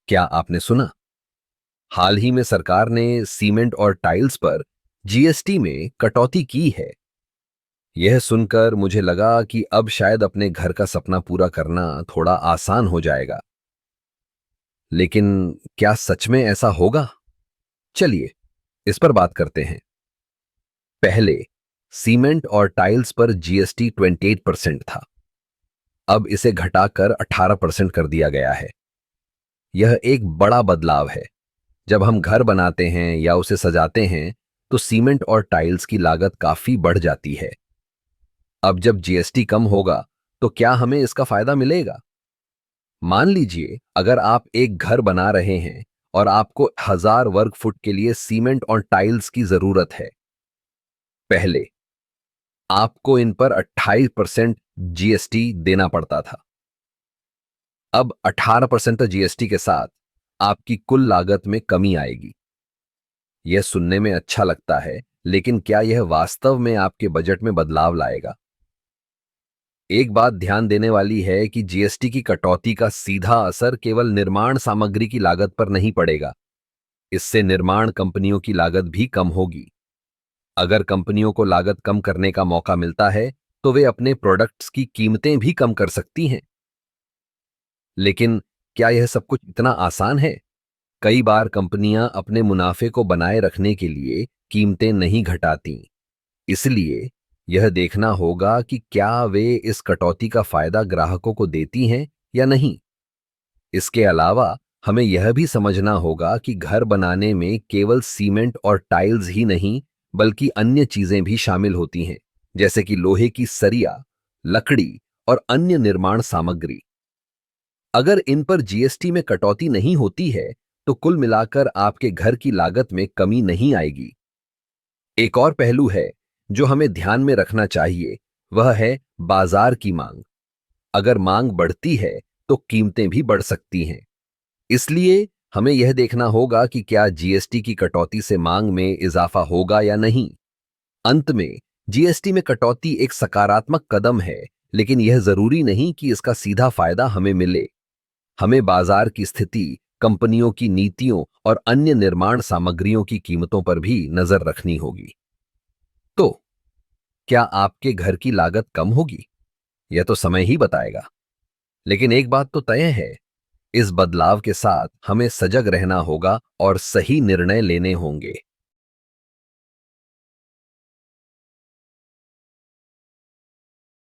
क्या आपने सुना? हाल ही में सरकार ने सीमेंट और टाइल्स पर जीएसटी में कटौती की है। यह सुनकर मुझे लगा कि अब शायद अपने घर का सपना पूरा करना थोड़ा आसान हो जाएगा। लेकिन क्या सच में ऐसा होगा? चलिए, इस पर बात करते हैं। पहले सीमेंट और टाइल्स पर जीएसटी 28% था। अब इसे घटाकर 18% कर दिया गया है। यह एक बड़ा बदलाव है। जब हम घर बनाते हैं या उसे सजाते हैं, तो सीमेंट और टाइल्स की लागत काफी बढ़ जाती है। अब जब जीएसटी कम होगा, तो क्या हमें इसका फायदा मिलेगा? मान लीजिए, अगर आप एक घर बना रहे हैं और आपको 1000 वर्ग फुट के लिए सीमेंट और टाइल्स की जरूरत है। पहले आपको इन पर 28% जीएसटी देना पड़ता था। अब 18% जीएसटी के साथ आपकी कुल लागत में कमी आएगी। यह सुनने में अच्छा लगता है, लेकिन क्या यह वास्तव में आपके बजट में बदलाव लाएगा? एक बात ध्यान देने वाली है कि जीएसटी की कटौती का सीधा असर केवल निर्माण सामग्री की लागत पर नहीं पड़ेगा। इससे निर्माण कंपनियों की लागत भी कम होगी। अगर कंपनियों को लागत कम करने का मौका मिलता है, तो वे अपने प्रोडक्ट्स की कीमतें भी कम कर सकती हैं। लेकिन क्या यह सब कुछ इतना आसान है? कई बार कंपनियां अपने मुनाफे को बनाए रखने के लिए कीमतें नहीं घटाती। इसलिए यह देखना होगा कि क्या वे इस कटौती का फायदा ग्राहकों को देती हैं या नहीं। इसके अलावा हमें यह भी समझना होगा कि घर बनाने में केवल सीमेंट और टाइल्स ही नहीं, बल्कि अन्य चीजें भी शामिल होती हैं, जैसे कि लोहे की सरिया, लकड़ी और अन्य निर्माण सामग्री। अगर इन पर जीएसटी में कटौती नहीं होती है, तो कुल मिलाकर आपके घर की लागत में कमी नहीं आएगी। एक और पहलू है जो हमें ध्यान में रखना चाहिए, वह है बाजार की मांग। अगर मांग बढ़ती है, तो कीमतें भी बढ़ सकती हैं। इसलिए हमें यह देखना होगा कि क्या जीएसटी की कटौती से मांग में इजाफा होगा या नहीं। अंत में, जीएसटी में कटौती एक सकारात्मक कदम है, लेकिन यह जरूरी नहीं कि इसका सीधा फायदा हमें मिले। हमें बाजार की स्थिति, कंपनियों की नीतियों और अन्य निर्माण सामग्रियों की कीमतों पर भी नजर रखनी होगी। तो क्या आपके घर की लागत कम होगी? यह तो समय ही बताएगा। लेकिन एक बात तो तय है, इस बदलाव के साथ हमें सजग रहना होगा और सही निर्णय लेने होंगे।